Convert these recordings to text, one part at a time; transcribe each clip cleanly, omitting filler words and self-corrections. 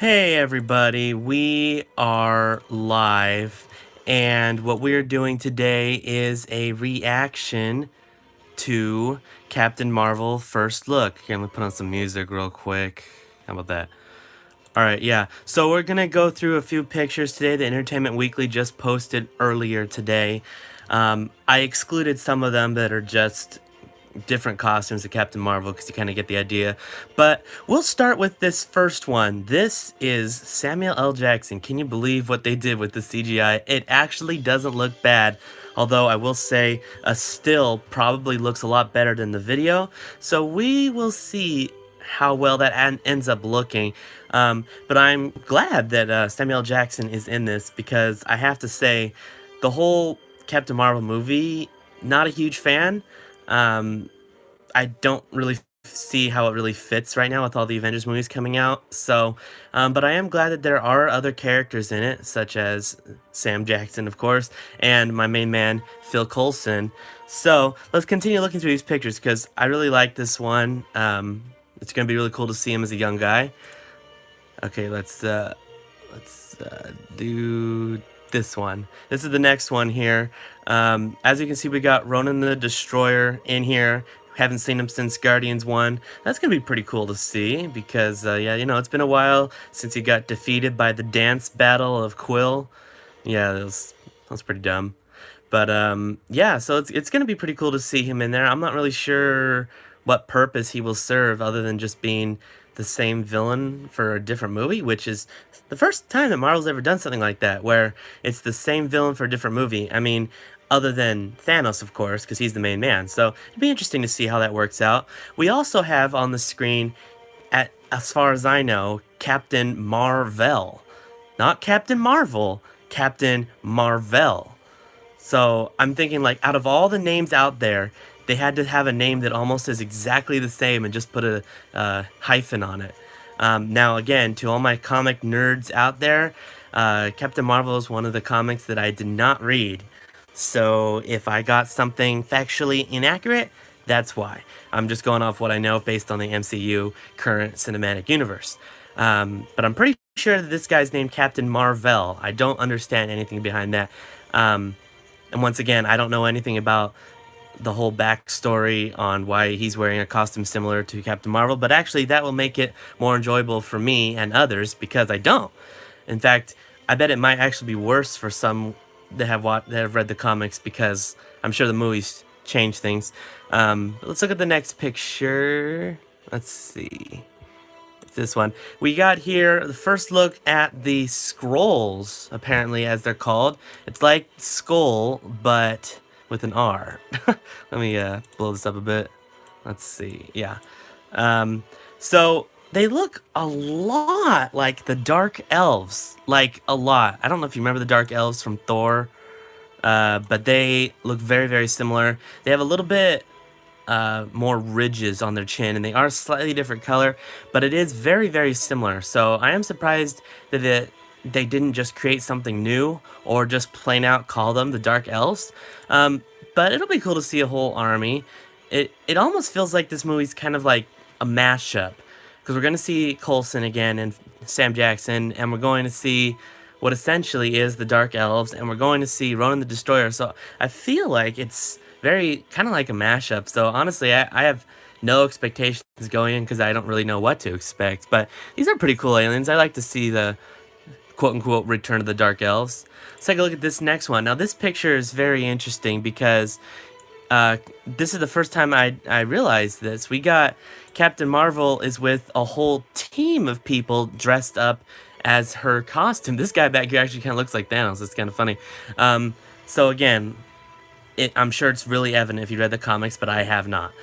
Hey everybody, we are live, and what we're doing today is a reaction to Captain Marvel First Look. Here, let me put on some music real quick. How about that? Alright, yeah. So we're gonna go through a few pictures today that Entertainment Weekly just posted earlier today. I excluded some of them that are just different costumes of Captain Marvel because you kind of get the idea. But we'll start with this first one. This is Samuel L. Jackson. Can you believe what they did with the CGI? It actually doesn't look bad. Although I will say a still probably looks a lot better than the video. So we will see how well that ends up looking. But I'm glad that Samuel L. Jackson is in this because I have to say the whole Captain Marvel movie, not a huge fan. Um, I don't really see how it really fits right now with all the Avengers movies coming out. So, but I am glad that there are other characters in it, such as Sam Jackson, of course, and my main man, Phil Coulson. So let's continue looking through these pictures because I really like this one. It's gonna be really cool to see him as a young guy. Okay, let's do this one. This is the next one here. As you can see, we got Ronan the Destroyer in here. Haven't seen him since Guardians 1. That's gonna be pretty cool to see because, yeah, it's been a while since he got defeated by the dance battle of Quill. Yeah, that was pretty dumb. But yeah, so it's gonna be pretty cool to see him in there. I'm not really sure what purpose he will serve other than just being the same villain for a different movie, which is the first time that Marvel's ever done something like that, where it's the same villain for a different movie. I mean, other than Thanos, of course, because he's the main man. So it'd be interesting to see how that works out. We also have on the screen, as far as I know, Captain Marvel. Not Captain Marvel, Captain Marvel. So I'm thinking, like, out of all the names out there, they had to have a name that almost is exactly the same and just put a hyphen on it. Now, again, to all my comic nerds out there, Captain Marvel is one of the comics that I did not read. So if I got something factually inaccurate, that's why. I'm just going off what I know based on the MCU current cinematic universe. But I'm pretty sure that this guy's named Captain Marvel. I don't understand anything behind that. And once again, I don't know anything about the whole backstory on why he's wearing a costume similar to Captain Marvel, but actually that will make it more enjoyable for me and others because I don't. In fact, I bet it might actually be worse for some that have read the comics because I'm sure the movies change things. Let's look at the next picture. Let's see. This one. We got here the first look at the scrolls, apparently, as they're called. It's like skull, but with an R. Let me blow this up a bit. Let's see. Yeah. So they look a lot like the Dark Elves. Like, a lot. I don't know if you remember the Dark Elves from Thor, but they look very, very similar. They have a little bit more ridges on their chin, and they are slightly different color, but it is very, very similar. So I am surprised that they didn't just create something new or just plain out call them the Dark Elves. But it'll be cool to see a whole army. It almost feels like this movie's kind of like a mashup because we're going to see Coulson again and Sam Jackson, and we're going to see what essentially is the Dark Elves, and we're going to see Ronan the Destroyer. So I feel like it's very kind of like a mashup. So honestly, I have no expectations going in because I don't really know what to expect. But these are pretty cool aliens. I like to see the quote unquote return of the Dark Elves. Let's take a look at this next one. Now, this picture is very interesting because this is the first time I realized this. We got Captain Marvel is with a whole team of people dressed up as her costume. This guy back here actually kind of looks like Thanos. It's kind of funny. So again, I'm sure it's really evident if you read the comics, but I have not.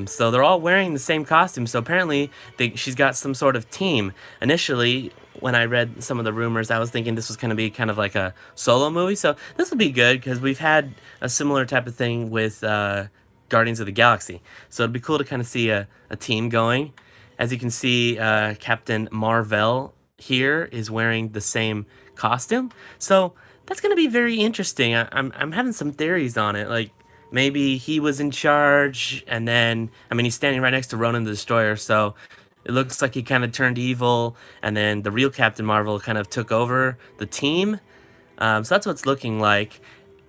So they're all wearing the same costume. So apparently she's got some sort of team. Initially, when I read some of the rumors, I was thinking this was going to be kind of like a solo movie. So this will be good because we've had a similar type of thing with Guardians of the Galaxy. So it'd be cool to kind of see a team going. As you can see, Captain Marvel here is wearing the same costume. So that's going to be very interesting. I'm having some theories on it. Like, maybe he was in charge, and then, I mean, he's standing right next to Ronan the Destroyer, so It looks like he kind of turned evil, and then the real Captain Marvel kind of took over the team. So that's what it's looking like.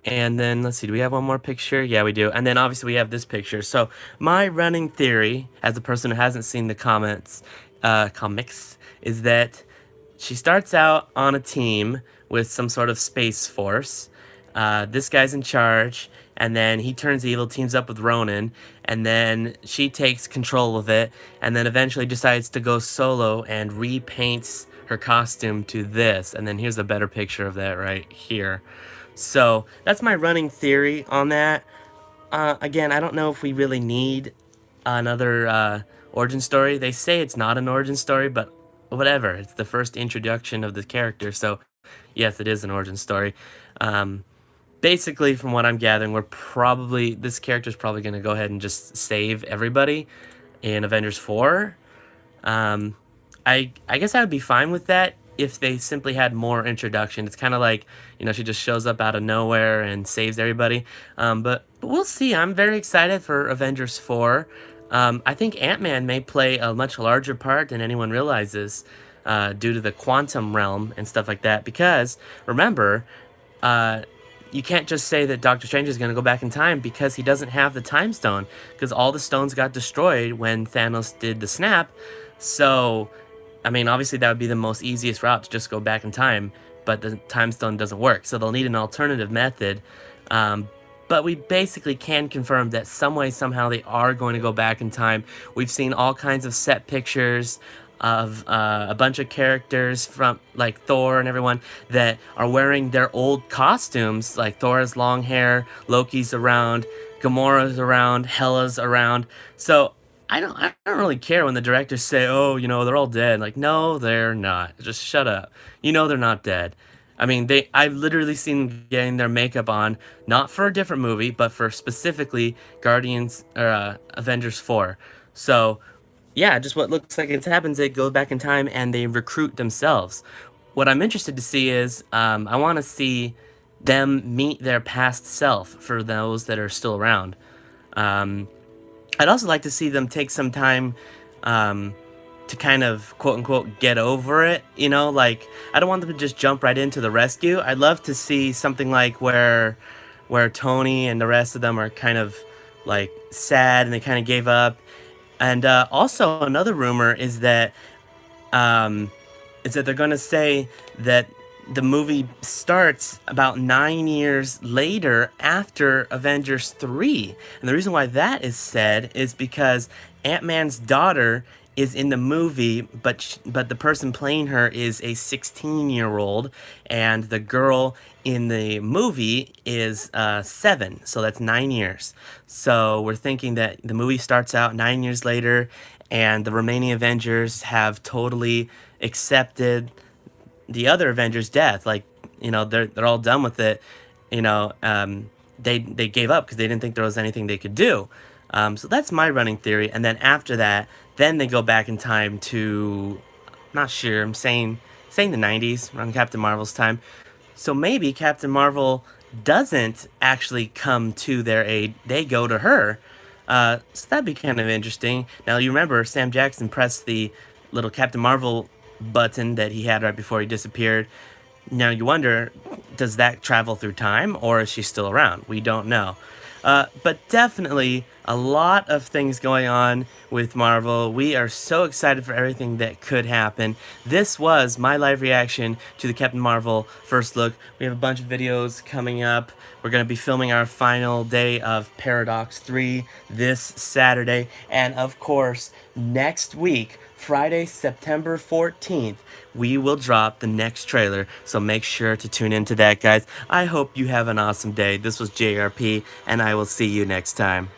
And then let's see, do we have one more picture? Yeah, we do. And then obviously we have this picture. So my running theory, as a person who hasn't seen the comics, is that she starts out on a team with some sort of space force. This guy's in charge, and then he turns evil, teams up with Ronan, and then she takes control of it, and then eventually decides to go solo and repaints her costume to this. And then here's a better picture of that right here. So that's my running theory on that. Again, I don't know if we really need another origin story. They say it's not an origin story, but whatever. It's the first introduction of the character, so yes, it is an origin story. Um, Basically, from what I'm gathering, this character's probably going to go ahead and just save everybody in Avengers 4. Um, I guess I would be fine with that if they simply had more introduction. It's kind of like, she just shows up out of nowhere and saves everybody. But we'll see. I'm very excited for Avengers 4. I think Ant-Man may play a much larger part than anyone realizes, due to the quantum realm and stuff like that. Because remember, uh, you can't just say that Doctor Strange is going to go back in time because he doesn't have the time stone, because all the stones got destroyed when Thanos did the snap. So, I mean, obviously that would be the most easiest route to just go back in time, but the time stone doesn't work. So they'll need an alternative method. Um, but we basically can confirm that some way, somehow, they are going to go back in time. We've seen all kinds of set pictures of a bunch of characters from like Thor and everyone that are wearing their old costumes. Like Thor has long hair, Loki's around, Gamora's around, Hela's around. So I don't really care when the directors say, "Oh, they're all dead." Like, no, they're not. Just shut up. They're not dead. I mean, I've literally seen them getting their makeup on, not for a different movie, but for specifically Guardians or Avengers 4. So yeah, just what looks like it happens, they go back in time and they recruit themselves. What I'm interested to see is, I want to see them meet their past self for those that are still around. Um, I'd also like to see them take some time, um, to kind of quote unquote get over it. Like, I don't want them to just jump right into the rescue. I'd love to see something like where Tony and the rest of them are kind of like sad and they kind of gave up. And also another rumor um, is that they're going to say that the movie starts about 9 years later after Avengers 3. And the reason why that is said is because Ant-Man's daughter is in the movie, but the person playing her is a 16-year-old, and the girl in the movie is 7. So that's 9 years. So we're thinking that the movie starts out 9 years later, and the remaining Avengers have totally accepted the other Avengers' death. Like, they're all done with it. They gave up because they didn't think there was anything they could do. So that's my running theory. And then after that, then they go back in time to, not sure. I'm saying the 90s, around Captain Marvel's time. So maybe Captain Marvel doesn't actually come to their aid; they go to her. So that'd be kind of interesting. Now you remember Sam Jackson pressed the little Captain Marvel button that he had right before he disappeared. Now you wonder, does that travel through time, or is she still around? We don't know. But definitely a lot of things going on with Marvel. We are so excited for everything that could happen. This was my live reaction to the Captain Marvel first look. We have a bunch of videos coming up. We're going to be filming our final day of Paradox 3 this Saturday. And of course, next week, Friday, September 14th, we will drop the next trailer. So make sure to tune into that, guys. I hope you have an awesome day. This was JRP, and I will see you next time.